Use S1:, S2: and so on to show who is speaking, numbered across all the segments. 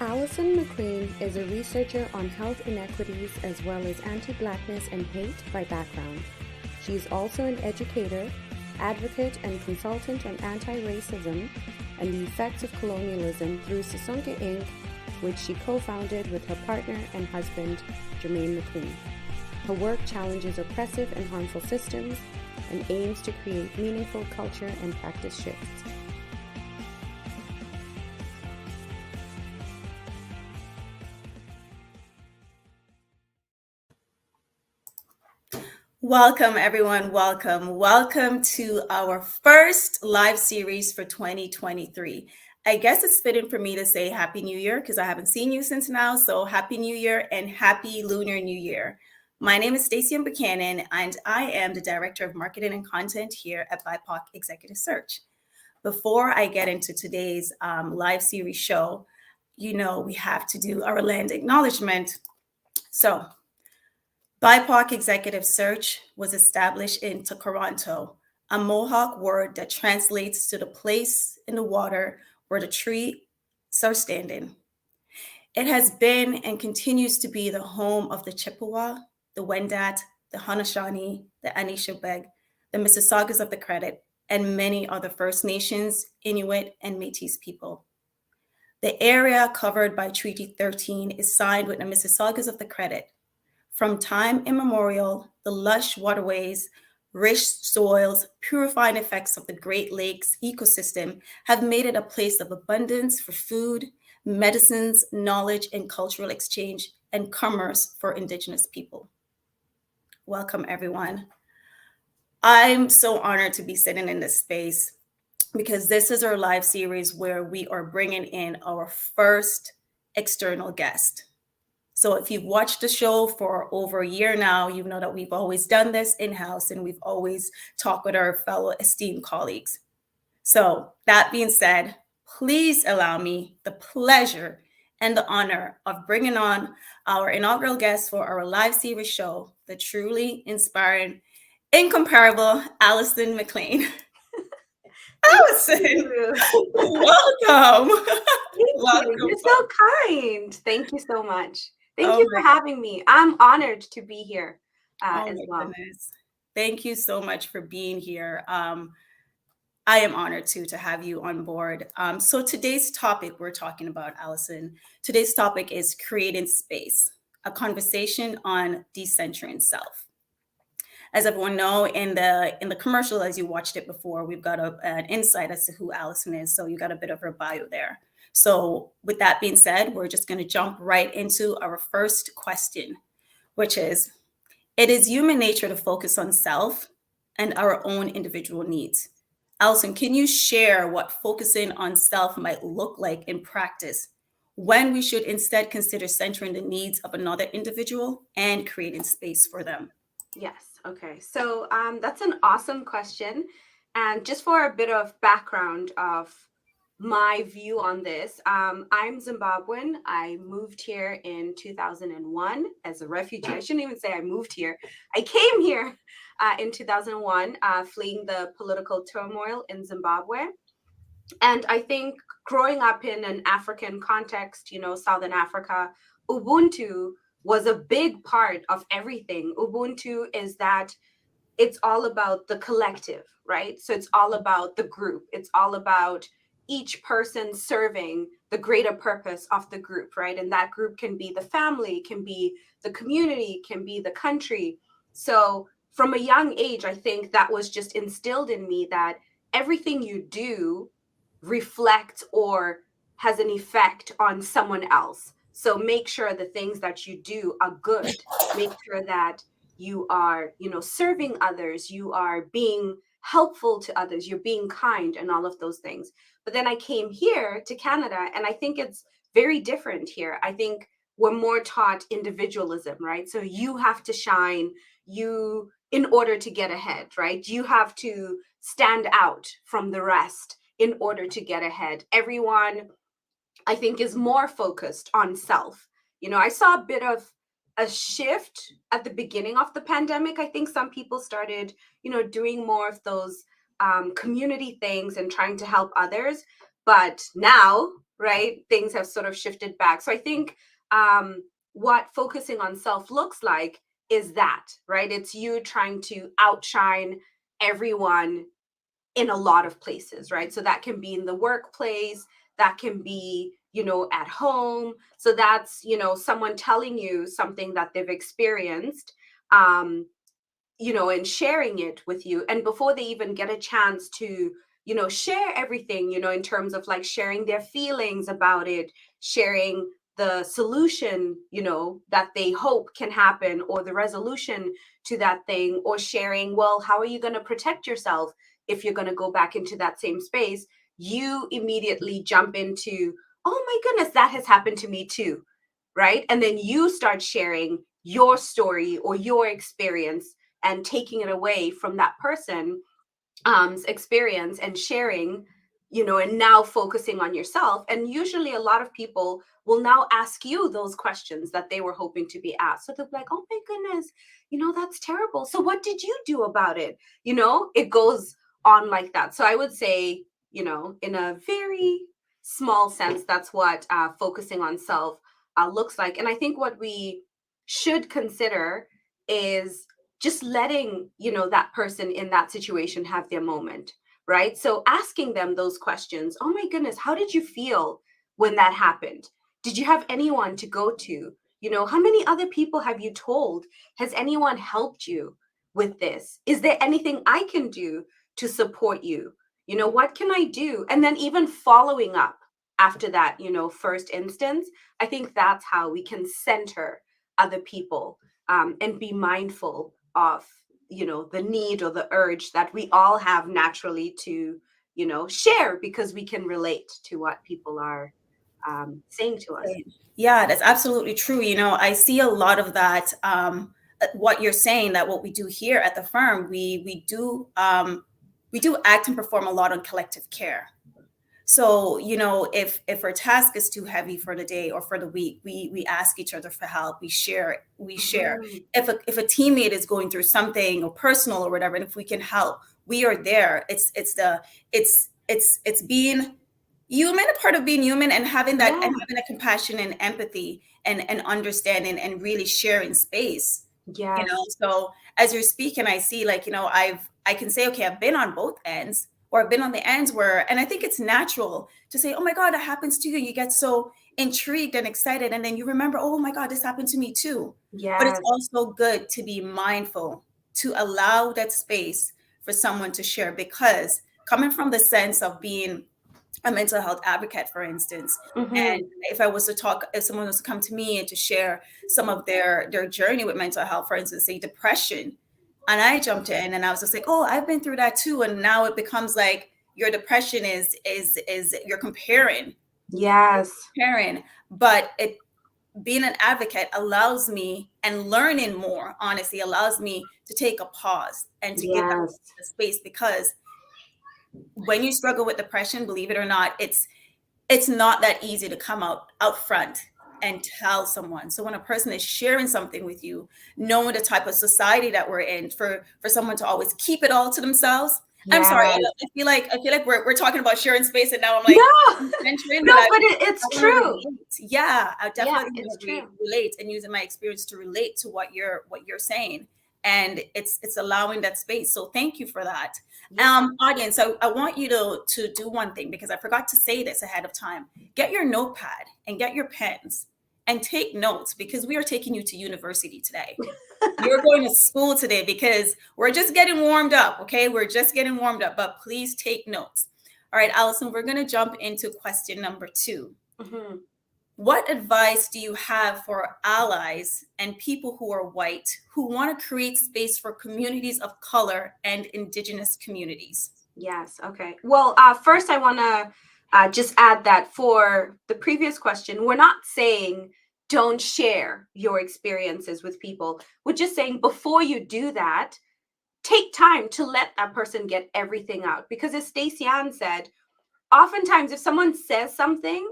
S1: Alison Mclean is a researcher on health inequities as well as anti-Blackness and hate by background. She is also an educator, advocate, and consultant on anti-racism and the effects of colonialism through Sisonke Inc., which she co-founded with her partner and husband, Jermaine McLean. Her work challenges oppressive and harmful systems and aims to create meaningful culture and practice shifts.
S2: Welcome, everyone. Welcome to our first live series for 2023. I guess it's fitting for me to say Happy New Year because I haven't seen you since now. So Happy New Year and Happy Lunar New Year. My name is Sisonke Inc, and I am the Director of Marketing and Content here at BIPOC Executive Search. Before I get into today's live series show, we have to do our land acknowledgement. So BIPOC Executive Search was established in Toronto, a Mohawk word that translates to the place in the water where the trees are standing. It has been and continues to be the home of the Chippewa, the Wendat, the Haudenosaunee, the Anishinaabeg, the Mississaugas of the Credit, and many other First Nations, Inuit, and Métis people. The area covered by Treaty 13 is signed with the Mississaugas of the Credit. From time immemorial, the lush waterways, rich soils, purifying effects of the Great Lakes ecosystem have made it a place of abundance for food, medicines, knowledge, and cultural exchange, and commerce for Indigenous people. Welcome, everyone. I'm so honored to be sitting in this space because this is our live series where we are bringing in our first external guest. So if you've watched the show for over a year now, you know that we've always done this in-house and we've always talked with our fellow esteemed colleagues. So that being said, please allow me the pleasure and the honor of bringing on our inaugural guest for our live series show, the truly inspiring, incomparable Alison Mclean. Alison, welcome.
S3: Welcome. You're so kind. Thank you so much. Thank you for having me. I'm honored to be here as well.
S2: Goodness. Thank you so much for being here. I am honored to have you on board. So today's topic we're talking about, Alison, today's topic is creating space, a conversation on decentering self. As everyone know, in the commercial, as you watched it before, we've got an insight as to who Alison is. So you got a bit of her bio there. So with that being said, we're just going to jump right into our first question, which is, it is human nature to focus on self and our own individual needs. Alison, can you share what focusing on self might look like in practice when we should instead consider centering the needs of another individual and creating space for them?
S3: Yes. Okay. So that's an awesome question. And just for a bit of background of my view on this, I'm Zimbabwean. I moved here in 2001 as a refugee. I shouldn't even say I moved here. I came here in 2001, fleeing the political turmoil in Zimbabwe. And I think growing up in an African context, Southern Africa, Ubuntu was a big part of everything. Ubuntu is that it's all about the collective, right? So it's all about the group. It's all about each person serving the greater purpose of the group, right? And that group can be the family, can be the community, can be the country. So from a young age, I think that was just instilled in me that everything you do reflects or has an effect on someone else. So make sure the things that you do are good. Make sure that you are, serving others, you are being helpful to others, you're being kind and all of those things. But then I came here to Canada and I think it's very different here. I think we're more taught individualism, right? So you have to shine in order to get ahead, right? You have to stand out from the rest in order to get ahead. Everyone, I think, is more focused on self. I saw a bit of a shift at the beginning of the pandemic. I think some people started, doing more of those community things and trying to help others. But now right, things have sort of shifted back. So I think what focusing on self looks like is that, right? It's you trying to outshine everyone in a lot of places, right? So that can be in the workplace, that can be, at home. So that's, someone telling you something that they've experienced, um, and sharing it with you. And before they even get a chance to, share everything, in terms of like sharing their feelings about it, sharing the solution, that they hope can happen, or the resolution to that thing, or sharing, well, how are you going to protect yourself if you're going to go back into that same space? You immediately jump into, oh my goodness, that has happened to me too, right? And then you start sharing your story or your experience and taking it away from that person experience and sharing, and now focusing on yourself. And usually a lot of people will now ask you those questions that they were hoping to be asked. So they'll be like, oh my goodness, that's terrible. So what did you do about it? It goes on like that. So I would say, in a very small sense, that's what focusing on self looks like. And I think what we should consider is just letting, that person in that situation have their moment, right? So asking them those questions. Oh my goodness, how did you feel when that happened? Did you have anyone to go to? How many other people have you told? Has anyone helped you with this? Is there anything I can do to support you? What can I do? And then even following up after that, first instance, I think that's how we can center other people, and be mindful of, the need or the urge that we all have naturally to, share, because we can relate to what people are saying to us.
S2: Yeah, that's absolutely true. I see a lot of that. What you're saying, that what we do here at the firm, we do act and perform a lot on collective care. So, if our task is too heavy for the day or for the week, we ask each other for help. We share.
S3: Mhm.
S2: If a teammate is going through something or personal or whatever, and if we can help, we are there. It's being human, a part of being human, and having that,
S3: Yeah.
S2: and having a compassion and empathy and understanding and really sharing space.
S3: Yes.
S2: So as you're speaking, I see, like, I can say, okay, I've been on both ends, or I've been on the ends where, and I think it's natural to say, oh my God, that happens to you. You get so intrigued and excited. And then you remember, oh my God, this happened to me too. But it's
S3: Yes.
S2: also good to be mindful, to allow that space for someone to share, because coming from the sense of being a mental health advocate, for instance, and
S3: Hmm.
S2: if someone was to come to me and to share some of their journey with mental health, for instance, say depression, and I jumped in and I was just like, oh, I've been through that too, and now it becomes like your depression is you're
S3: Yes.
S2: comparing, but it being an advocate allows me, and learning more, honestly, allows me to take a pause and to give that
S3: Yes.
S2: space, because when you struggle with depression, believe it or not, it's not that easy to come out front and tell someone. So when a person is sharing something with you, knowing the type of society that we're in, for someone to always keep it all to themselves. I'm sorry,
S3: Yes.
S2: I feel like we're talking about sharing space, and now I'm like
S3: No.
S2: venturing,
S3: No,
S2: but
S3: but
S2: I
S3: it's
S2: want to
S3: true.
S2: relate. Yeah, I
S3: Yeah,
S2: definitely
S3: it's
S2: want to
S3: true.
S2: relate, and using my experience to relate to what you're saying, and it's allowing that space. So thank you for that.
S3: Yeah.
S2: Audience, so I want you to do one thing, because I forgot to say this ahead of time. Get your notepad and get your pens and take notes, because we are taking you to university today. You're going to school today, because we're just getting warmed up. Okay, we're just getting warmed up, but please take notes. All right, Alison, we're going to jump into question number 2.
S3: Hmm.
S2: What advice do you have for allies and people who are white who want to create space for communities of color and indigenous communities?
S3: Yes. Okay. Well, first, I want to just add that for the previous question, we're not saying don't share your experiences with people. We're just saying before you do that, take time to let that person get everything out. Because as Stacey Ann said, oftentimes if someone says something,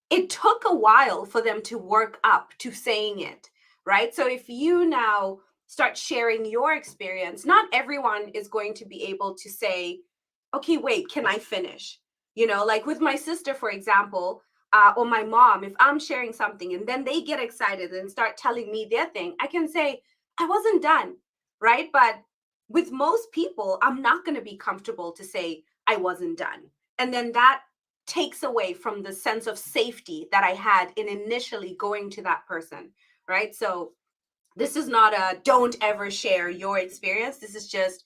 S3: it took a while for them to work up to saying it, right? So if you now start sharing your experience, not everyone is going to be able to say, okay, wait, can I finish? Like with my sister, for example, or my mom, if I'm sharing something and then they get excited and start telling me their thing, I can say, I wasn't done, right? But with most people, I'm not going to be comfortable to say I wasn't done. And then that takes away from the sense of safety that I had in initially going to that person, right? So this is not a don't ever share your experience. This is just,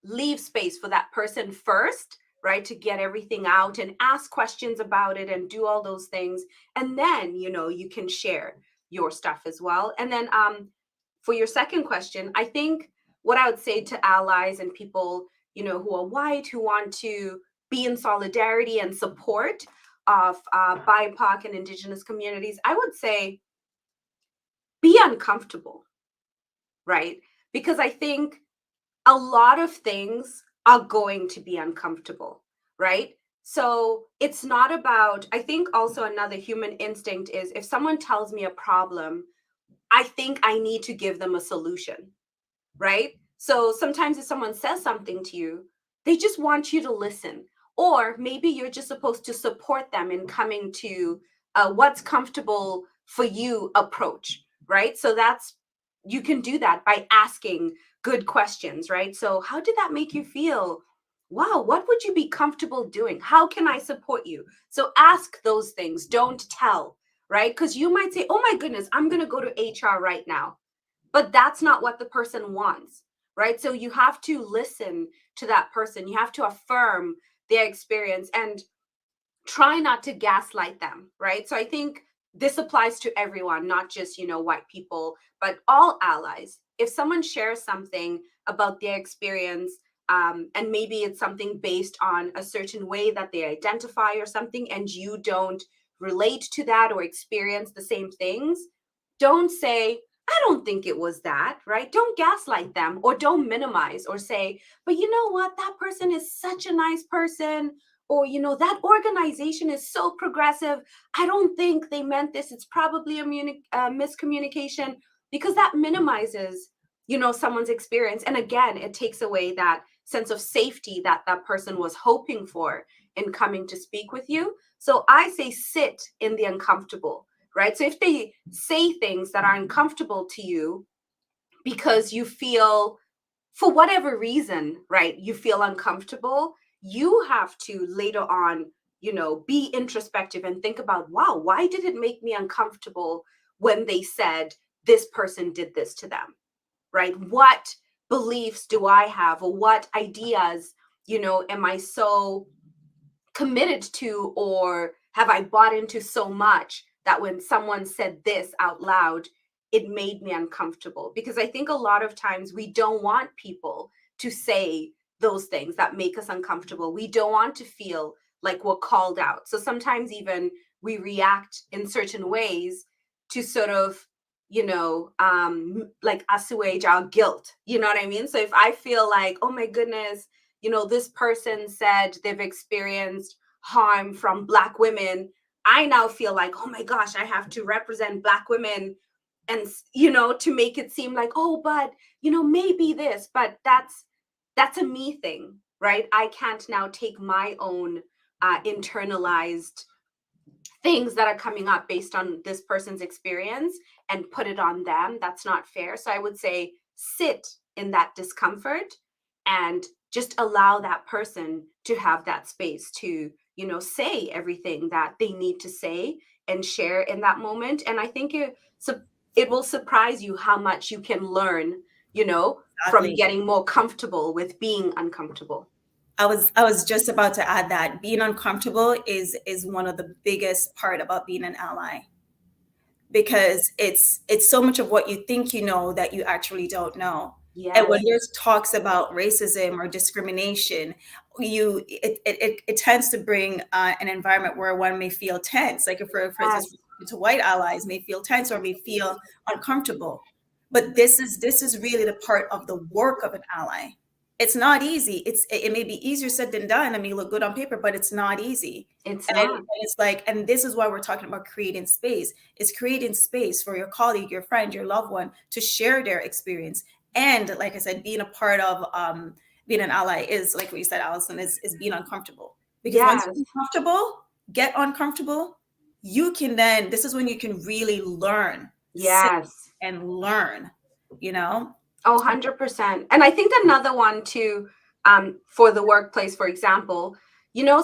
S3: leave space for that person first, right, to get everything out and ask questions about it and do all those things. And then, you can share your stuff as well. And then for your second question, I think what I would say to allies and people, who are white, who want to be in solidarity and support of BIPOC and Indigenous communities, I would say be uncomfortable, right? Because I think a lot of things are going to be uncomfortable, right? So it's not about, I think also another human instinct is if someone tells me a problem, I think I need to give them a solution, right? So sometimes if someone says something to you, they just want you to listen. Or maybe you're just supposed to support them in coming to what's comfortable for you approach, right? So you can do that by asking good questions, right? So how did that make you feel? Wow, what would you be comfortable doing? How can I support you? So ask those things, don't tell, right? Because you might say, oh my goodness, I'm going to go to HR right now, but that's not what the person wants, right? So you have to listen to that person, you have to affirm their experience and try not to gaslight them, right? So I think this applies to everyone, not just, white people, but all allies. If someone shares something about their experience, and maybe it's something based on a certain way that they identify or something, and you don't relate to that or experience the same things, don't say, I don't think it was that, right? Don't gaslight them or don't minimize or say, but you know what? That person is such a nice person, or that organization is so progressive, I don't think they meant this, it's probably a miscommunication, because that minimizes someone's experience, and again it takes away that sense of safety that that person was hoping for in coming to speak with you. So I say sit in the uncomfortable, right? So if they say things that are uncomfortable to you because you feel, for whatever reason, right, you feel uncomfortable, you have to later on, be introspective and think about, wow, why did it make me uncomfortable when they said this person did this to them, right? What beliefs do I have, or what ideas, am I so committed to, or have I bought into so much that when someone said this out loud, it made me uncomfortable? Because I think a lot of times we don't want people to say those things that make us uncomfortable. We don't want to feel like we're called out. So sometimes even we react in certain ways to sort of, like assuage our guilt. You know what I mean? So if I feel like, oh my goodness, this person said they've experienced harm from Black women, I now feel like, oh my gosh, I have to represent Black women, and to make it seem like, oh, but maybe this, but that's a me thing, right? I can't now take my own internalized things that are coming up based on this person's experience and put it on them. That's not fair. So I would say sit in that discomfort and just allow that person to have that space to, say everything that they need to say and share in that moment. And I think it will surprise you how much you can learn, from
S2: Exactly.
S3: getting more comfortable with being uncomfortable.
S2: I was just about to add that being uncomfortable is one of the biggest part about being an ally, because it's so much of what you think you know that you actually don't know. And when
S3: Yes.
S2: there's talks about racism or discrimination, it tends to bring an environment where one may feel tense. Like if, for instance,
S3: Yes.
S2: to white allies may feel tense or may feel uncomfortable. But this is really the part of the work of an ally. It's not easy. It may be easier said than done. I mean, look good on paper, but it's not easy.
S3: It's
S2: And
S3: not.
S2: it's like, and this is why we're talking about creating space. It's creating space for your colleague, your friend, your loved one to share their experience. And like I said, being a part of being an ally is, like what you said, Allison, is being uncomfortable. Because once
S3: Yes.
S2: you're comfortable, get uncomfortable, you can then, this is when you can really learn, sit
S3: Yes.
S2: and learn, you know?
S3: Oh, 100%. And I think another one too, for the workplace, for example,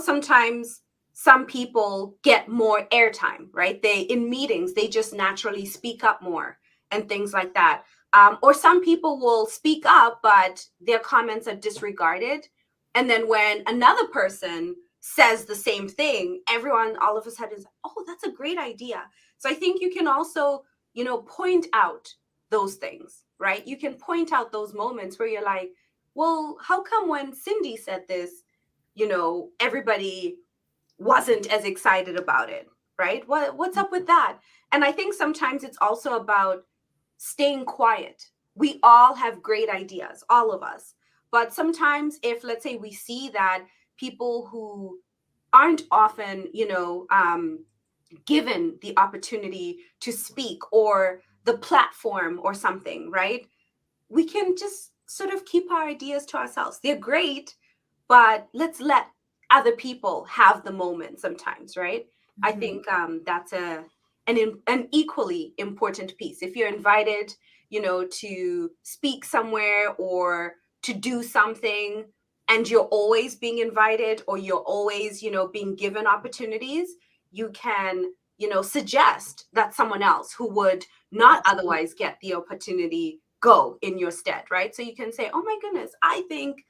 S3: sometimes some people get more airtime, right? In meetings, they just naturally speak up more and things like that. Or some people will speak up, but their comments are disregarded. And then when another person says the same thing, everyone all of a sudden is, oh, that's a great idea. So I think you can also, point out those things, right? You can point out those moments where you're like, well, how come when Cindy said this, everybody wasn't as excited about it, right? What's up with that? And I think sometimes it's also about staying quiet. We all have great ideas, all of us. But sometimes if, let's say, we see that people who aren't often, given the opportunity to speak or the platform or something, right? We can just sort of keep our ideas to ourselves. They're great, but let's let other people have the moment sometimes, right? I
S2: Mhm.
S3: think that's an equally important piece. If you're invited, to speak somewhere or to do something, and you're always being invited or you're always, being given opportunities, you can, suggest that someone else who would not otherwise get the opportunity go in your stead, right? So you can say, oh my goodness, I think,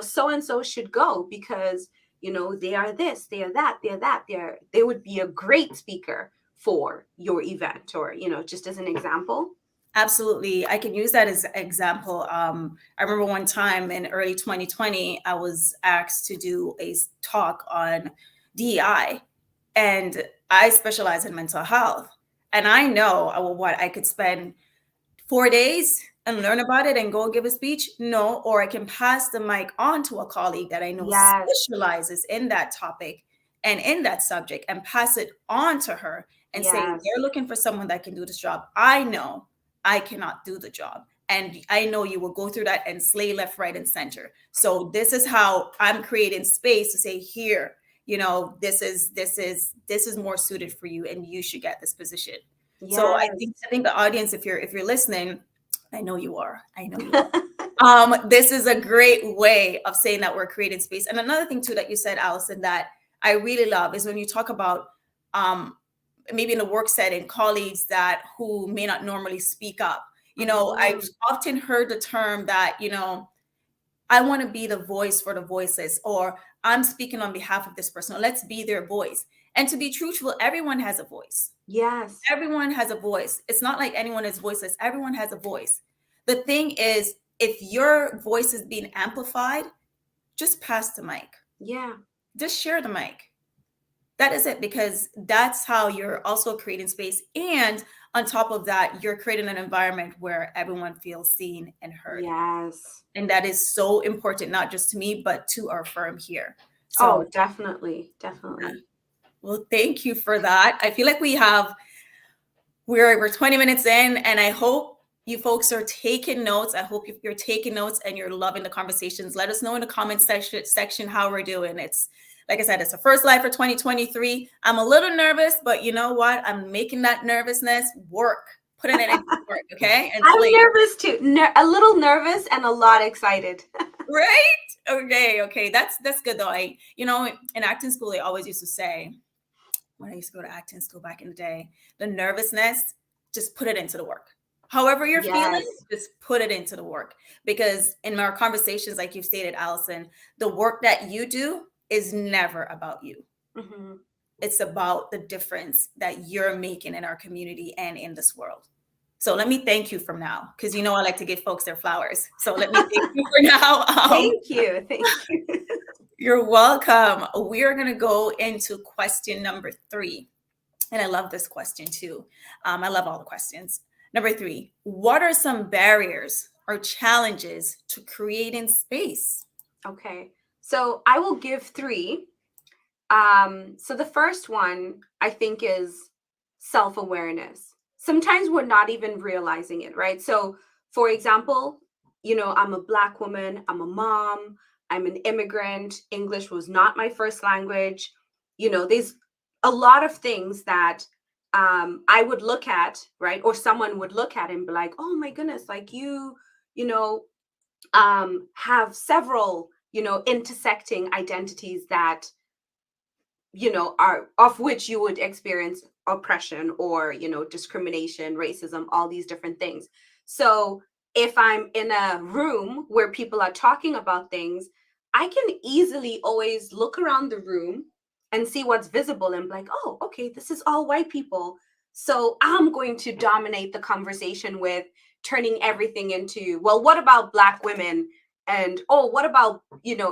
S3: so and so should go because, they are this, they are that, they are that, they would be a great speaker for your event, or, just as an example.
S2: Absolutely. I can use that as an example. I remember one time in early 2020, I was asked to do a talk on DEI, and I specialize in mental health. And I know what I could spend 4 days and learn about it and go give a speech. No, or I can pass the mic on to a colleague that I know
S3: Yes,
S2: specializes in that topic and in that subject and pass it on to her and say,
S3: yes,
S2: they're looking for someone that can do this job. I know I cannot do the job. And I know you will go through that and slay left, right, and center. So this is how I'm creating space to say, here, this is more suited for you and you should get this position. So I
S3: yes.
S2: think the audience, if you're listening, I know you are. I know you are. This is a great way of saying that we're creating space. And another thing too that you said, Allison, that I really love is when you talk about maybe in the work setting, colleagues that who may not normally speak up. I've
S3: Mhm.
S2: often heard the term that, I want to be the voice for the voiceless, or I'm speaking on behalf of this person, or let's be their voice. And to be truthful, everyone has a voice.
S3: Yes,
S2: Everyone has a voice. It's not like anyone is voiceless. Everyone has a voice. The thing is, if your voice is being amplified, just pass the mic.
S3: yeah,
S2: Just share the mic. That is it, because that's how you're also creating space. And on top of that, you're creating an environment where everyone feels seen and heard.
S3: yes.
S2: And that is so important, not just to me, but to our firm here.
S3: Oh,
S2: So,
S3: definitely,
S2: yeah.
S3: definitely.
S2: Well, thank you for that. I feel like we're 20 minutes in, and I hope you folks are taking notes. I hope you're taking notes and you're loving the conversations. Let us know in the comment section how we're doing. It's like I said, it's the first live for 2023. I'm a little nervous, but you know what? I'm making that nervousness work, putting it into work, okay? And
S3: I'm
S2: sleep.
S3: nervous too, a little nervous and a lot excited.
S2: Right? Okay. That's good though. In acting school, they always used to say, when I used to go to acting school back in the day, the nervousness, just put it into the work. However you're feeling,
S3: Yes,
S2: just put it into the work. Because in our conversations, like you stated, Allison, the work that you do is never about you.
S3: hmm,
S2: It's about the difference that you're making in our community and in this world. So let me thank you from now, because I like to give folks their flowers. So let me thank you for now.
S3: thank you, thank you.
S2: You're welcome. We are going to go into question number 3. And I love this question too. I love all the questions. Number 3, what are some barriers or challenges to creating space?
S3: Okay, so I will give 3. So the first one I think is self-awareness. Sometimes we're not even realizing it, right? So for example, I'm a Black woman, I'm a mom, I'm an immigrant, English was not my first language. There's a lot of things that I would look at, right? Or someone would look at and be like, oh my goodness, like you know, have several, intersecting identities that, are of which you would experience oppression or, discrimination, racism, all these different things. So if I'm in a room where people are talking about things, I can easily always look around the room and see what's visible and be like, oh, okay, this is all white people. So I'm going to dominate the conversation with turning everything into, well, what about Black women? And, oh, what about,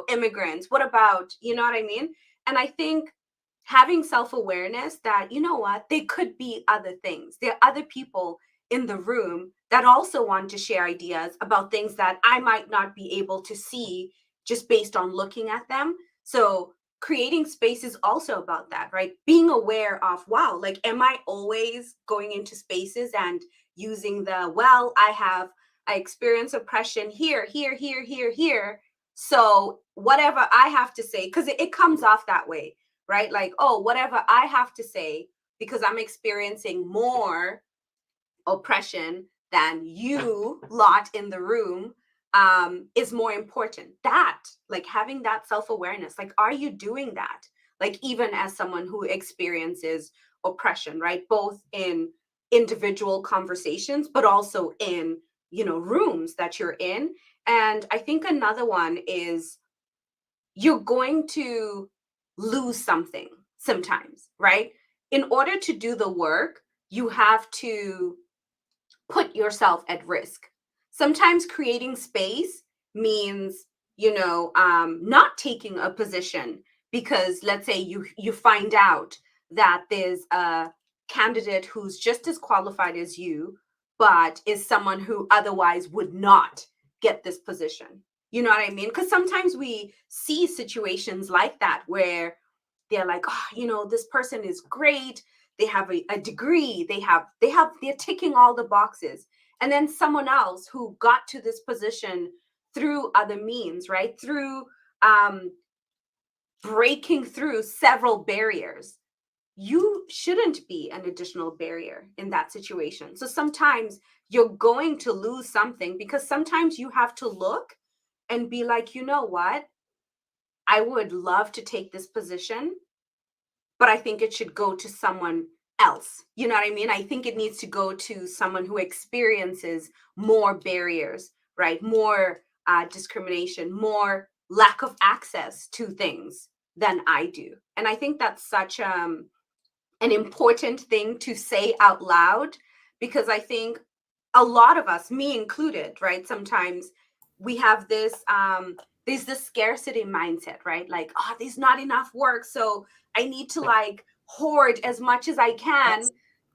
S3: immigrants? What about, you know what I mean? And I think having self-awareness that, you know what, they could be other things. There are other people in the room that also want to share ideas about things that I might not be able to see just based on looking at them. So creating space is also about that, right? Being aware of, wow, like, am I always going into spaces and using well, I experience oppression here, here, here, here, here. So whatever I have to say, because it comes off that way, right? Like, oh, whatever I have to say, because I'm experiencing more oppression than you lot in the room, is more important. That, like, having that self-awareness, like, are you doing that? Like, even as someone who experiences oppression, right? Both in individual conversations, but also in, rooms that you're in. And I think another one is you're going to lose something sometimes, right? In order to do the work, you have to put yourself at risk. Sometimes creating space means, not taking a position because, let's say, you find out that there's a candidate who's just as qualified as you, but is someone who otherwise would not get this position. You know what I mean? Because sometimes we see situations like that where they're like, oh, this person is great, they have a degree, they're ticking all the boxes, and then someone else who got to this position through other means, right, through breaking through several barriers, you shouldn't be an additional barrier in that situation. So sometimes you're going to lose something because sometimes you have to look and be like, you know what, I would love to take this position, but I think it should go to someone else. You know what I mean? I think it needs to go to someone who experiences more barriers, right? More discrimination, more lack of access to things than I do. And I think that's such an important thing to say out loud, because I think a lot of us, me included, right? Sometimes we have there's this scarcity mindset, right? Like, oh, there's not enough work, so I need to like hoard as much as I can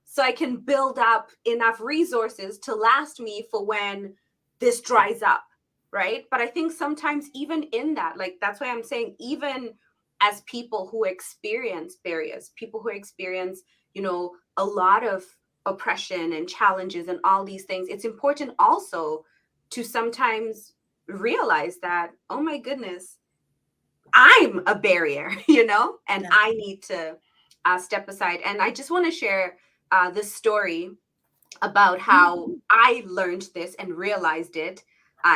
S3: so I can build up enough resources to last me for when this dries up, right? But I think sometimes even in that, like, that's why I'm saying, even as people who experience barriers, people who experience, a lot of oppression and challenges and all these things, it's important also to sometimes realize that, oh my goodness, I'm a barrier, and I need to step aside. And I just want to share this story about how I learned this and realized it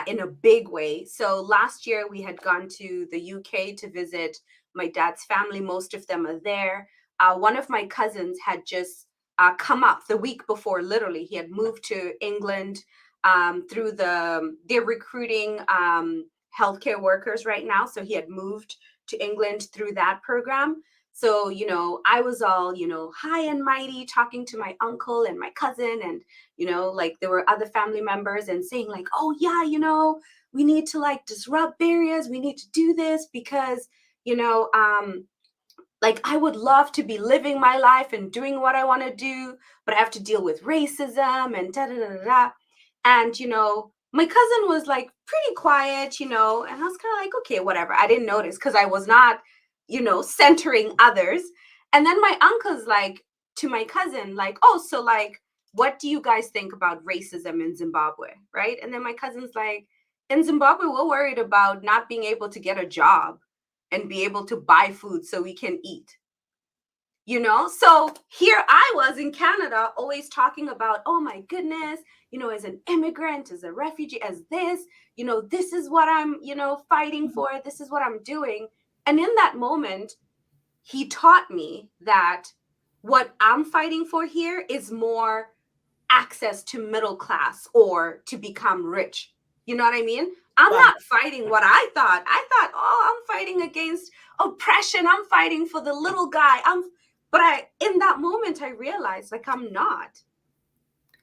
S3: in a big way. So last year we had gone to the UK to visit my dad's family. Most of them are there. One of my cousins had just come up the week before. Literally, he had moved to England through they're recruiting healthcare workers right now. So he had moved to England through that program. So, I was all, high and mighty, talking to my uncle and my cousin, and, like, there were other family members and saying like, oh yeah, we need to like disrupt barriers. We need to do this because, like, I would love to be living my life and doing what I want to do, but I have to deal with racism and da da da da da. And, my cousin was like pretty quiet, and I was kind of like, okay, whatever. I didn't notice because I was not, centering others. And then my uncle's like to my cousin, like, oh, so like, what do you guys think about racism in Zimbabwe? Right. And then my cousin's like, in Zimbabwe, we're worried about not being able to get a job and be able to buy food so we can eat. So here I was in Canada always talking about, oh my goodness, as an immigrant, as a refugee, as this, this is what I'm, fighting for, this is what I'm doing. And in that moment, he taught me that what I'm fighting for here is more access to middle class or to become rich. You know what I mean? I'm
S2: Wow.
S3: not fighting what I thought. I thought, oh, I'm fighting against oppression. I'm fighting for the little guy. But in that moment, I realized like I'm not,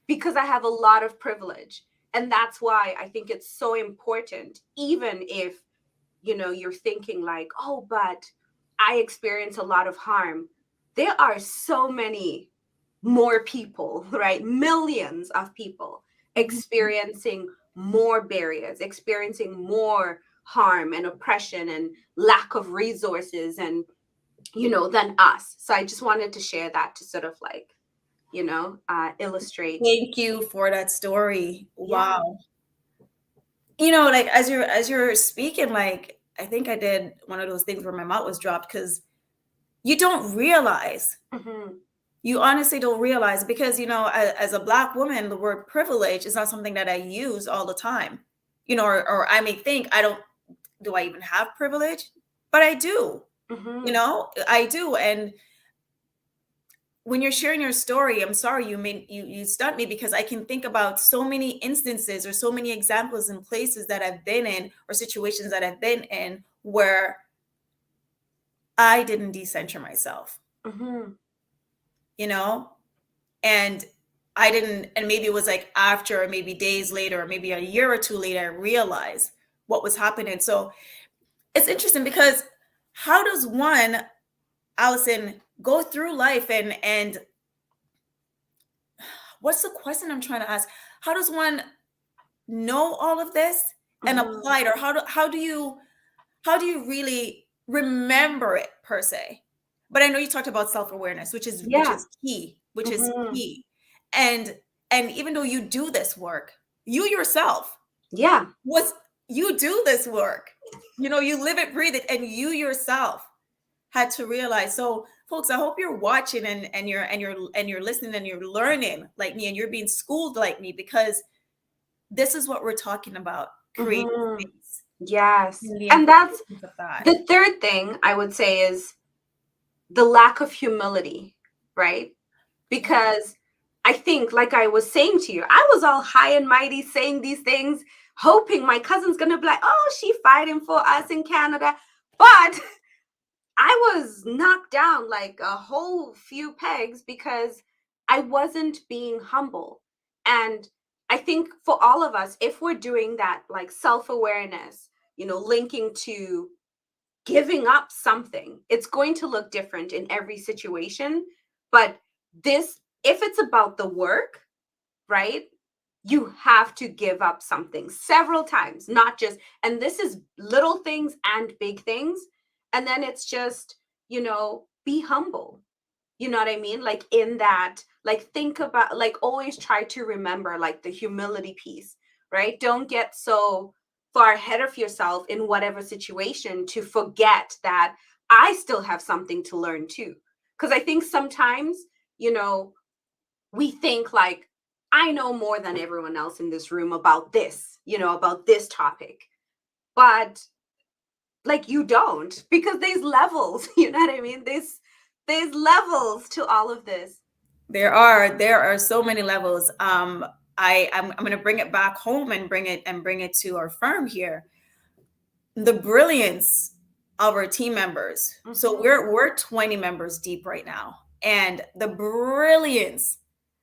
S3: because I have a lot of privilege. And that's why I think it's so important, even if, you're thinking like, oh, but I experience a lot of harm. There are so many more people, right? Millions of people experiencing more barriers, experiencing more harm and oppression and lack of resources and, than us. So I just wanted to share that to sort of like, illustrate.
S2: Thank you for that story.
S3: Yeah.
S2: Wow. Like as you're speaking, like I think I did one of those things where my mouth was dropped because you don't realize.
S3: Mm-hmm.
S2: You honestly don't realize because as a Black woman, the word privilege is not something that I use all the time. Or I may think do I even have privilege? But I do.
S3: Mm-hmm.
S2: I do. And when you're sharing your story, I'm sorry you stunned me because I can think about so many instances or so many examples and places that I've been in or situations that I've been in where I didn't decenter myself,
S3: Mm-hmm.
S2: and I didn't, and maybe it was like after, or maybe days later, or maybe a year or two later, I realized what was happening. So it's interesting because how does one, Alison, go through life and what's the question I'm trying to ask? How does one know all of this and
S3: Mm-hmm.
S2: apply it, or how do you really remember it per se? But I know you talked about self-awareness, which is
S3: Yeah.
S2: key, which is
S3: Mm-hmm.
S2: key. And even though you do this work, you yourself
S3: Yeah.
S2: was you do this work. You live it, breathe it, and you yourself had to realize. So folks, I hope you're watching and you're listening and you're learning like me and you're being schooled like me, because this is what we're talking about, creating
S3: Mm-hmm.
S2: space
S3: Yes.
S2: and the
S3: And that's
S2: importance of that.
S3: the third thing I would say is the lack of humility, right?
S2: Yeah.
S3: Because I think, like I was saying to you, I was all high and mighty saying these things, hoping my cousin's gonna be like, oh, she fighting for us in Canada. But I was knocked down like a whole few pegs because I wasn't being humble. And I think for all of us, if we're doing that, like self awareness, linking to giving up something, it's going to look different in every situation. But if it's about the work, right? You have to give up something several times, not just, and this is little things and big things. And then it's just, be humble. You know what I mean? Like in that, like think about, like always try to remember like the humility piece, right? Don't get so far ahead of yourself in whatever situation to forget that I still have something to learn too. Because I think sometimes, you know, we think like, I know more than everyone else in this room about this, about this topic. But like you don't, because there's levels, you know what I mean? There's levels to all of this.
S2: There are so many levels. I'm going to bring it back home and bring it to our firm here. The brilliance of our team members. So
S3: Mm-hmm.
S2: we're 20 members deep right now, and the brilliance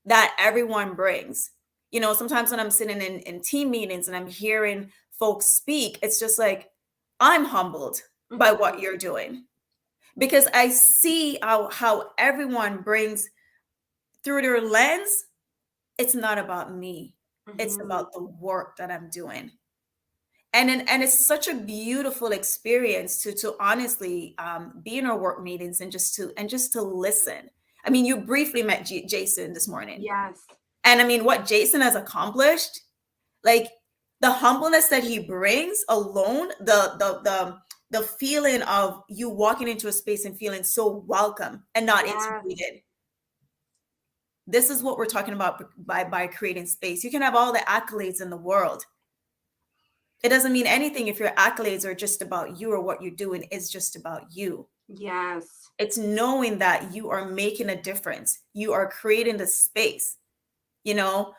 S2: that everyone brings. Sometimes when I'm sitting in team meetings and I'm hearing folks speak, it's just like I'm humbled by what
S3: Mm-hmm.
S2: you're doing, because I see how everyone brings through their lens. It's not about me. It's
S3: Mm-hmm.
S2: about the work that I'm doing. And it's such a beautiful experience to honestly be in our work meetings and just to listen. I mean, you briefly met Jason this morning,
S3: Yes.
S2: and I mean what Jason has accomplished. Like The humbleness that he brings alone, the feeling of you walking into a space and feeling so welcome and not
S3: Yes.
S2: intimidated. This is what we're talking about by creating space. You can have all the accolades in the world. It doesn't mean anything if your accolades are just about you or what you're doing is just about you.
S3: Yes.
S2: It's knowing that you are making a difference. You are creating the space. You know,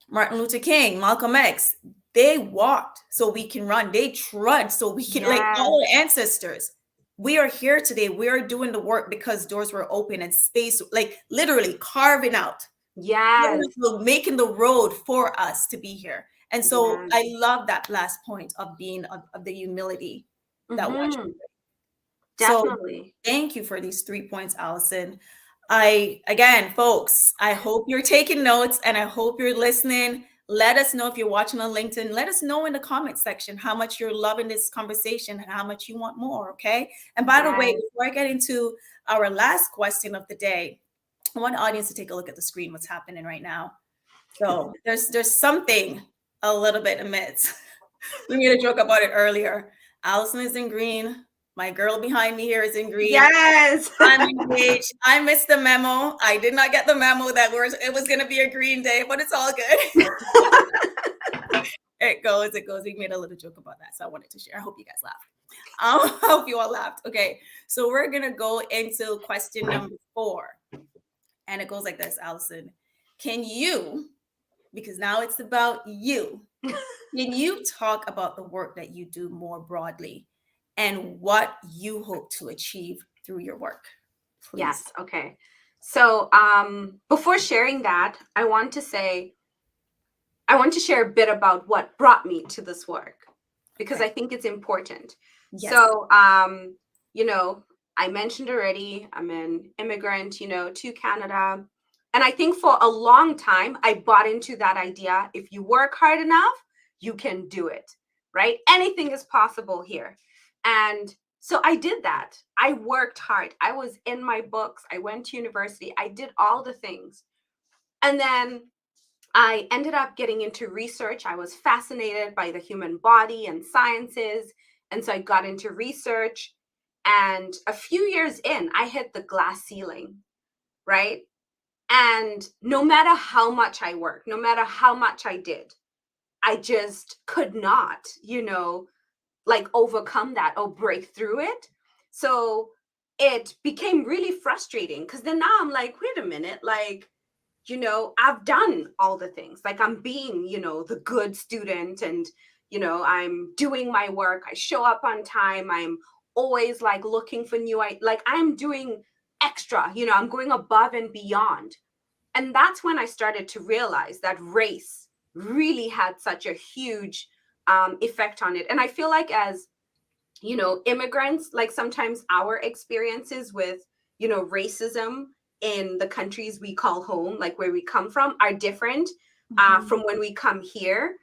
S2: Martin Luther King, Malcolm X, they walked so we can run. They trudged so we can, like
S3: Yes.
S2: all our ancestors. We are here today. We are doing the work because doors were open and space, like literally carving out.
S3: Yes.
S2: Making the road for us to be here. And so
S3: Yes.
S2: I love that last point of being of the humility that one should. So
S3: Definitely.
S2: thank you for these 3 points, Alison. Again, folks, I hope you're taking notes and I hope you're listening. Let us know if you're watching on LinkedIn. Let us know in the comment section how much you're loving this conversation and how much you want more. Okay. And by the way,
S3: Yes.
S2: before I get into our last question of the day, I want the audience to take a look at the screen, what's happening right now. So there's something a little bit amiss. We made a joke about it earlier. Alison is in green. My girl behind me here is in green.
S3: Yes.
S2: I'm engaged. I missed the memo. I did not get the memo that it was going to be a green day, but it's all good. It goes. We made a little joke about that, so I wanted to share. I hope you guys laughed. I hope you all laughed. Okay, so we're going to go into question number 4. And it goes like this, Alison. Can you, because now it's about you, can you talk about the work that you do more broadly and what you hope to achieve through your work? Please.
S3: Yes. Okay. So before sharing that, I want to share a bit about what brought me to this work, because I think it's important.
S2: Yes.
S3: So, you know, I mentioned already, I'm an immigrant, to Canada. And I think for a long time, I bought into that idea. If you work hard enough, you can do it, right? Anything is possible here. And so I did that. I worked hard. I was in my books. I went to university. I did all the things. And then I ended up getting into research. I was fascinated by the human body and sciences. And so I got into research. And a few years in, I hit the glass ceiling, right? And no matter how much I worked, no matter how much I did, I just could not, like overcome that or break through it. So it became really frustrating, because then now I'm like, wait a minute, like, I've done all the things. Like I'm being, the good student, and, I'm doing my work. I show up on time. I'm always like looking for like I'm doing extra, I'm going above and beyond. And that's when I started to realize that race really had such a huge effect on it. And I feel like as, immigrants, like sometimes our experiences with, racism in the countries we call home, like where we come from, are different from when we come here.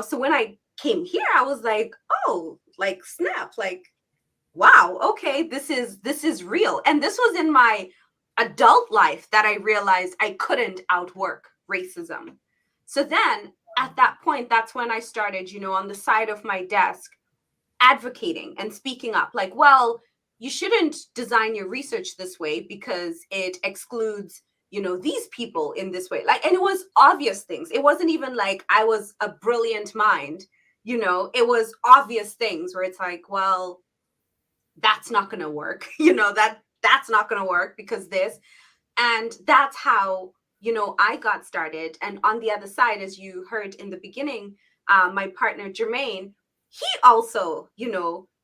S3: So when I came here, I was like, oh, like snap, like, wow, okay, this is real. And this was in my adult life that I realized I couldn't outwork racism. So then at that point, that's when I started, on the side of my desk, advocating and speaking up, like, well, you shouldn't design your research this way because it excludes, these people in this way. Like, and it was obvious things. It wasn't even like I was a brilliant mind, it was obvious things where it's like, well, that's not going to work, that's not going to work because this. And that's how, I got started. And on the other side, as you heard in the beginning, my partner, Jermaine, he also,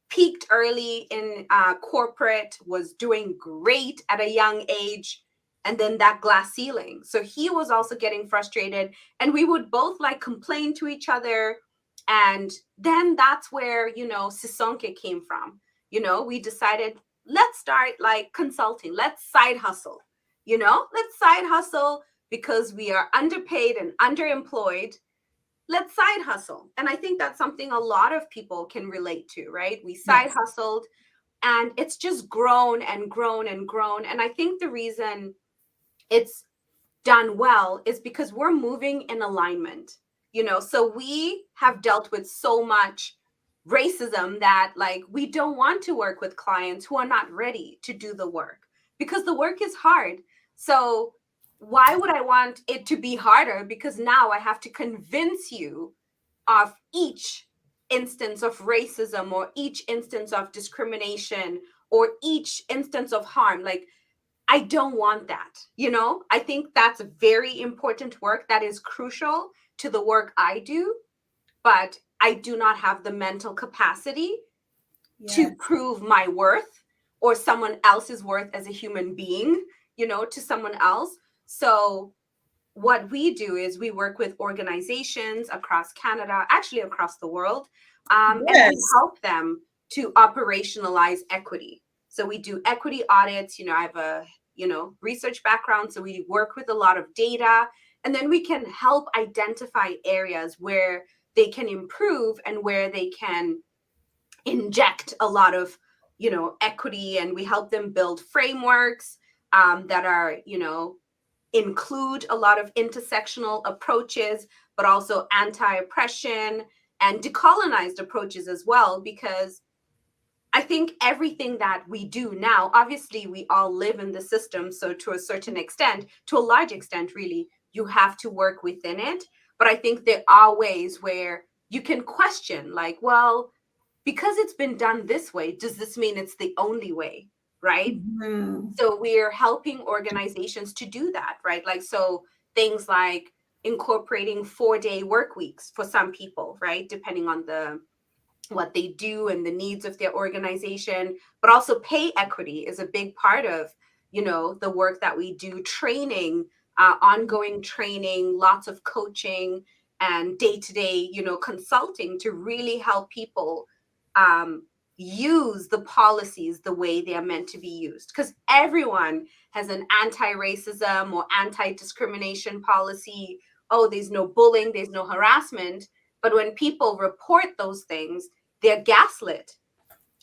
S3: peaked early in corporate, was doing great at a young age. And then that glass ceiling. So he was also getting frustrated, and we would both like complain to each other. And then that's where, Sisonke came from. We decided, let's start like consulting, let's side hustle, let's side hustle because we are underpaid and underemployed. Let's side hustle. And I think that's something a lot of people can relate to, right? We side hustled, and it's just grown and grown and grown. And I think the reason it's done well is because we're moving in alignment. So we have dealt with so much racism that like we don't want to work with clients who are not ready to do the work because the work is hard. So why would I want it to be harder? Because now I have to convince you of each instance of racism or each instance of discrimination or each instance of harm. Like, I don't want that. I think that's very important work that is crucial to the work I do, but I do not have the mental capacity to
S2: Yes.
S3: prove my worth or someone else's worth as a human being, to someone else. So what we do is we work with organizations across Canada, actually across the world, and we
S2: Yes.
S3: help them to operationalize equity. So we do equity audits. I have a research background, so we work with a lot of data, and then we can help identify areas where they can improve and where they can inject a lot of equity, and we help them build frameworks that are include a lot of intersectional approaches, but also anti-oppression and decolonized approaches as well, because I think everything that we do now, obviously we all live in the system, so to a certain extent, to a large extent really, you have to work within it. But I think there are ways where you can question, like, well, because it's been done this way, does this mean it's the only way, right?
S2: Mhm.
S3: So we're helping organizations to do that, right? Like, so things like incorporating 4-day work weeks for some people, right? Depending on what they do and the needs of their organization, but also pay equity is a big part of, the work that we do, training, ongoing training, lots of coaching and day-to-day, consulting to really help people um, use the policies the way they are meant to be used. Because everyone has an anti-racism or anti-discrimination policy. Oh, there's no bullying, there's no harassment. But when people report those things, they're gaslit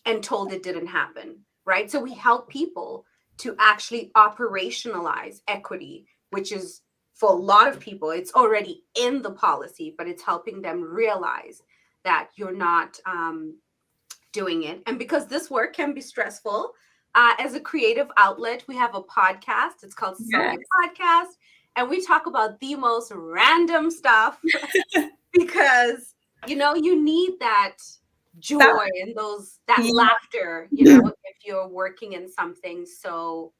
S3: and told it didn't happen, right? So we help people to actually operationalize equity, which is for a lot of people, it's already in the policy, but it's helping them realize that you're not doing it. And because this work can be stressful, as a creative outlet, we have a podcast. It's called Sisonke
S2: Yes.
S3: Podcast. And we talk about the most random stuff because, you need that joy and that
S2: Yeah.
S3: laughter, if you're working in something so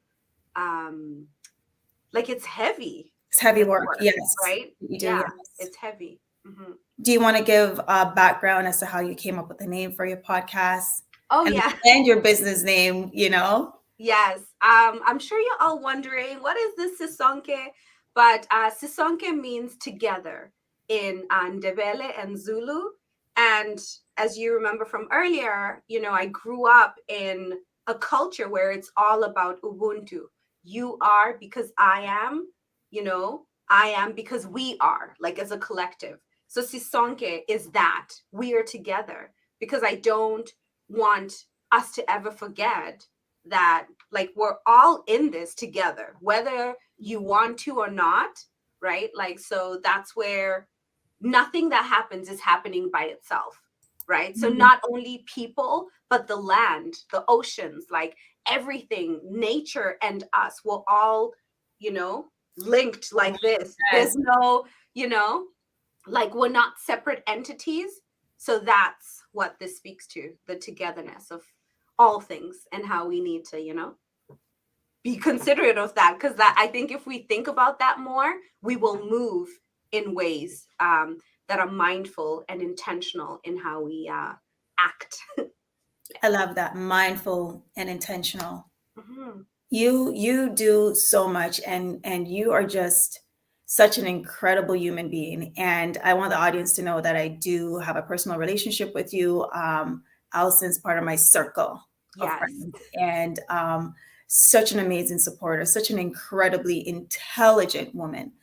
S3: like it's heavy.
S2: It's heavy
S3: This
S2: work.
S3: work,
S2: Yes.
S3: right?
S2: You do.
S3: Yeah,
S2: Yes.
S3: it's heavy. Mm-hmm.
S2: Do you want to give a background as to how you came up with the name for your podcast
S3: Oh
S2: and
S3: yeah.
S2: your business name?
S3: Yes. I'm sure you're all wondering, what is this Sisonke? But Sisonke means together in Ndebele and Zulu. And as you remember from earlier, I grew up in a culture where it's all about Ubuntu. You are because I am, I am because we are, like as a collective. So Sisonke is that we are together, because I don't want us to ever forget that like we're all in this together, whether you want to or not, right? Like, so that's where nothing that happens is happening by itself, right? So not only people, but the land, the oceans, like everything, nature and us will all, linked like this.
S2: Yes.
S3: There's no, like we're not separate entities. So that's what this speaks to, the togetherness of all things and how we need to, be considerate of that. Because that, I think if we think about that more, we will move in ways that are mindful and intentional in how we act.
S2: I love that. Mindful and intentional.
S3: Mhm.
S2: You do so much, and you are just such an incredible human being. And I want the audience to know that I do have a personal relationship with you. Alison's part of my circle of
S3: Yes.
S2: friends, and such an amazing supporter, such an incredibly intelligent woman.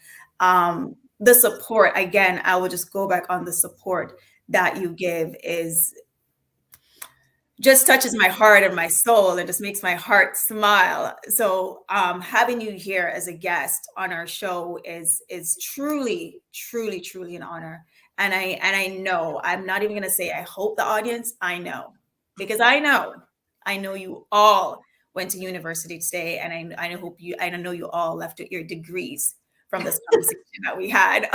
S2: The support, again, I will just go back on the support that you give is just touches my heart and my soul and just makes my heart smile. So having you here as a guest on our show is truly, truly, truly an honor. And I know, I'm not even going to say I hope, the audience, I know, because I know you all went to university today, and I know you all left with your degrees from this conversation that we had.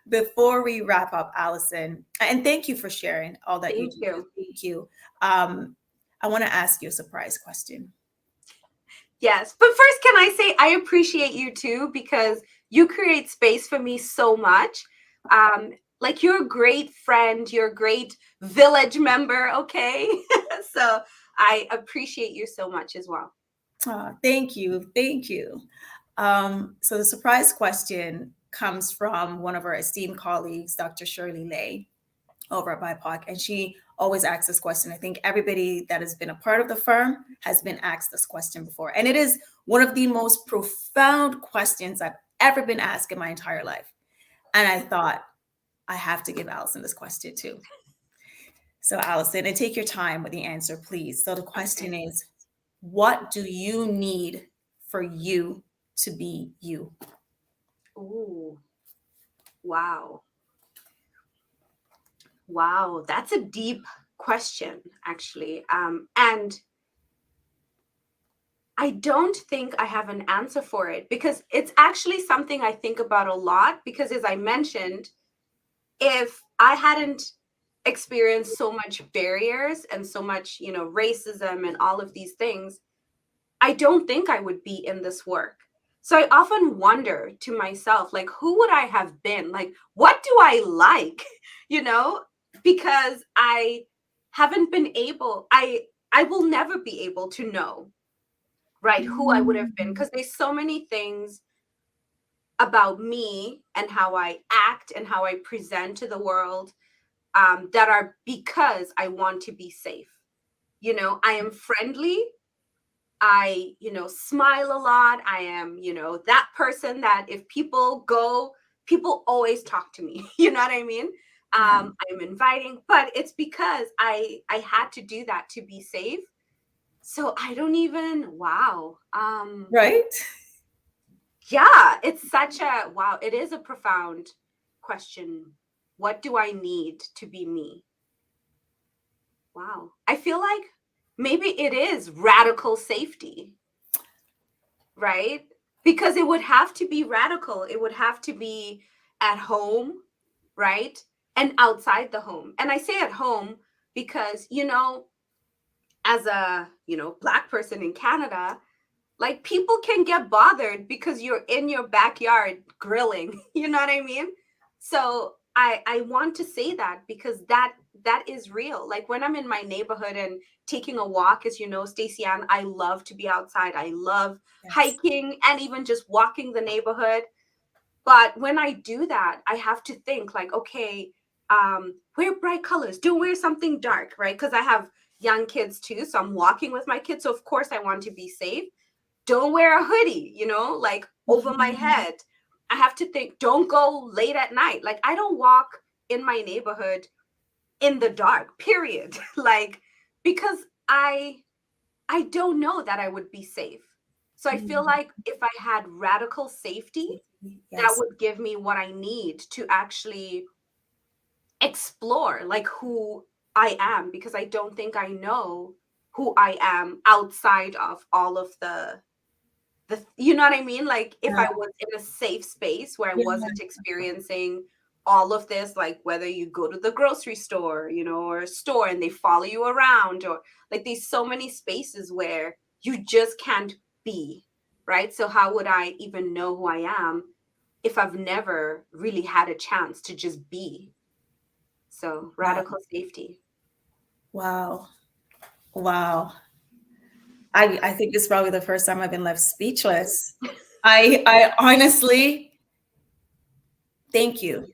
S2: Before we wrap up, Alison, and thank you for sharing all that you
S3: Thank
S2: do.
S3: you.
S2: Thank you. I want to ask you a surprise question.
S3: Yes. But first, can I say I appreciate you too, because you create space for me so much. Like, you're a great friend, you're a great village member, okay? So I appreciate you so much as well.
S2: Thank you. Thank you. So the surprise question comes from one of our esteemed colleagues, Dr. Shirley Lay, over at BIPOC. And she always asks this question. I think everybody that has been a part of the firm has been asked this question before. And it is one of the most profound questions I've ever been asked in my entire life. And I thought, I have to give Alison this question too. So, Alison, and take your time with the answer, please. So the question is, what do you need for you to be you?
S3: Ooh, wow. Wow, that's a deep question, actually. And I don't think I have an answer for it, because it's actually something I think about a lot. Because, as I mentioned, if I hadn't experienced so much barriers and so much, racism and all of these things, I don't think I would be in this work. So I often wonder to myself, like, who would I have been? Like, what do I like? You know, because I haven't been able, I will never be able to know, right, who I would have been, because there's so many things about me and how I act and how I present to the world, that are because I want to be safe. I am friendly. I, smile a lot. I am, that person that if people go, people always talk to me. You know what I mean?
S2: Yeah.
S3: I'm inviting, but it's because I had to do that to be safe. So I don't even, wow.
S2: Right?
S3: Yeah, it's such a, wow, it is a profound question. What do I need to be me? Wow. I feel like maybe it is radical safety, right? Because it would have to be radical. It would have to be at home, right? And outside the home. And I say at home because, as a, Black person in Canada, like, people can get bothered because you're in your backyard grilling. You know what I mean? So I want to say that, because that is real. Like, when I'm in my neighborhood and taking a walk, as you know, Stacey Ann, I love to be outside. I love
S2: Yes.
S3: hiking and even just walking the neighborhood. But when I do that, I have to think, like, okay, wear bright colors. Don't wear something dark, right? Because I have young kids too. So I'm walking with my kids. So of course I want to be safe. Don't wear a hoodie, like, over my
S2: Mhm.
S3: head. I have to think, don't go late at night. Like, I don't walk in my neighborhood in the dark, period. Like, because I don't know that I would be safe. So I feel
S2: Mhm.
S3: like if I had radical safety, that
S2: Yes.
S3: would give me what I need to actually explore, like, who I am, because I don't think I know who I am outside of all of you know what I mean? Like, if I was in a safe space where I
S2: Yeah.
S3: wasn't experiencing all of this, like, whether you go to the grocery store, or a store and they follow you around, or like, there's so many spaces where you just can't be, right? So how would I even know who I am if I've never really had a chance to just be? So
S2: Wow.
S3: radical safety.
S2: Wow. Wow. I think it's probably the first time I've been left speechless. I honestly, thank you.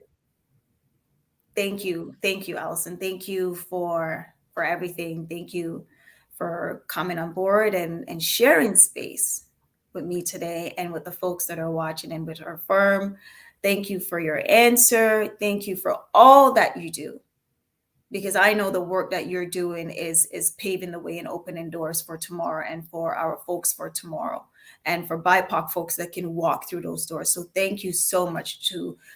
S2: Thank you. Thank you, Allison. Thank you for everything. Thank you for coming on board and sharing space with me today and with the folks that are watching and with our firm. Thank you for your answer. Thank you for all that you do. because I know the work that you're doing is paving the way and opening doors for tomorrow, and for our folks for tomorrow, and for BIPOC folks that can walk through those doors. So thank you so much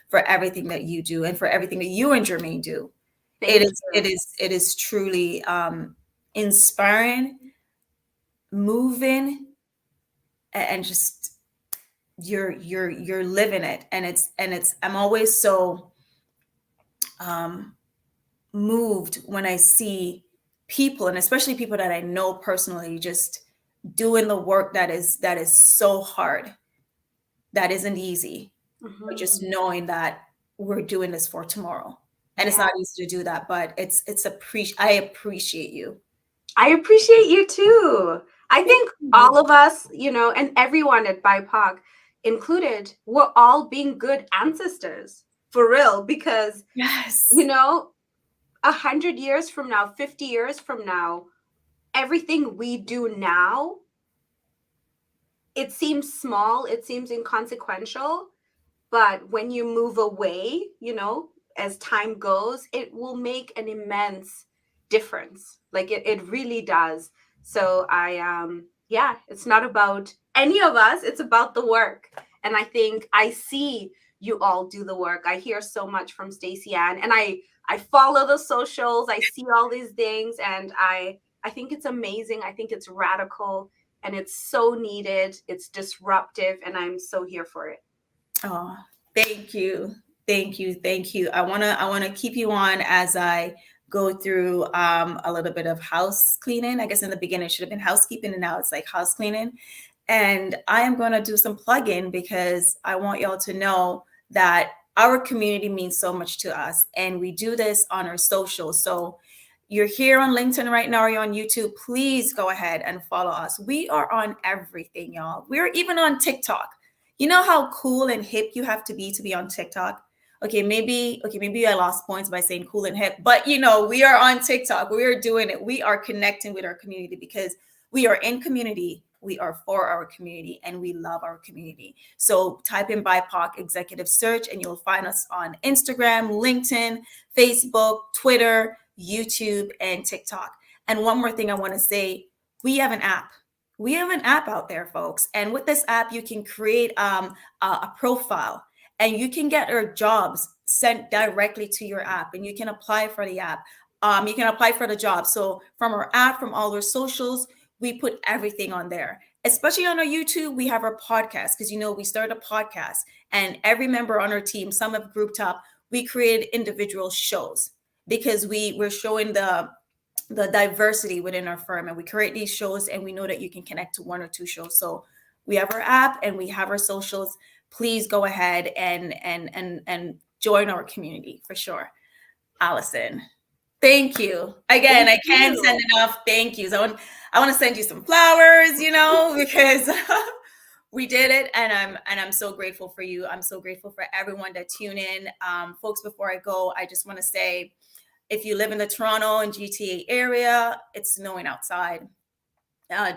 S2: for everything that you do, and for everything that you and Jermaine do.
S3: Thank you.
S2: It is truly inspiring, moving, and just you're living it. And it's I'm always so moved when I see people, and especially people that I know personally, just doing the work that is so hard, that isn't easy, but just knowing that we're doing this for tomorrow. And it's not easy to do that, but I appreciate you.
S3: I appreciate you too. I think all of us, and everyone at BIPOC included, we're all being good ancestors for real, because,
S2: Yes.
S3: 100 years from now, 50 years from now, everything we do now, it seems small, it seems inconsequential, but when you move away, as time goes, it will make an immense difference. Like it really does. So it's not about any of us, it's about the work. And I think I see you all do the work. I hear so much from Stacey Ann, and I follow the socials, I see all these things, and I think it's amazing. I think it's radical, and it's so needed. It's disruptive, and I'm so here for it.
S2: Oh, thank you. Thank you. Thank you. I want to keep you on as I go through a little bit of house cleaning. I guess in the beginning it should have been housekeeping, and now it's like house cleaning. And I am going to do some plug-in, because I want y'all to know that our community means so much to us, and we do this on our socials. So you're here on LinkedIn right now, or you're on YouTube, please go ahead and follow us. We are on everything, y'all. We're even on TikTok. You know how cool and hip you have to be on TikTok? Okay, maybe I lost points by saying cool and hip, but we are on TikTok. We are doing it. We are connecting with our community, because we are in community. We are for our community, and we love our community. So type in BIPOC Executive Search, and you'll find us on Instagram, LinkedIn, Facebook, Twitter, YouTube, and TikTok. And one more thing I want to say, we have an app. We have an app out there, folks. And with this app, you can create a profile, and you can get our jobs sent directly to your app, and you can apply for the app. You can apply for the job. So from our app, from all our socials, we put everything on there. Especially on our YouTube, we have our podcast, because we started a podcast, and every member on our team, some have grouped up, we created individual shows, because we're showing the diversity within our firm, and we create these shows, and we know that you can connect to one or two shows. So we have our app, and we have our socials. Please go ahead and join our community for sure. Alison, thank you again. I can't send enough thank yous. I want to send you some flowers, because we did it, and I'm so grateful for you. I'm so grateful for everyone that tune in. Folks, before I go, I just want to say, if you live in the Toronto and GTA area, it's snowing outside.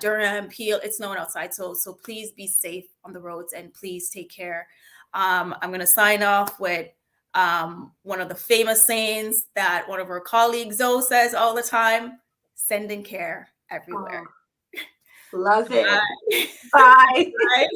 S2: Durham, Peel, it's snowing outside. So please be safe on the roads, and please take care. I'm going to sign off with one of the famous sayings that one of our colleagues, Zoe, says all the time: sending care everywhere.
S3: Love it.
S2: Bye.
S3: Bye.
S2: Bye.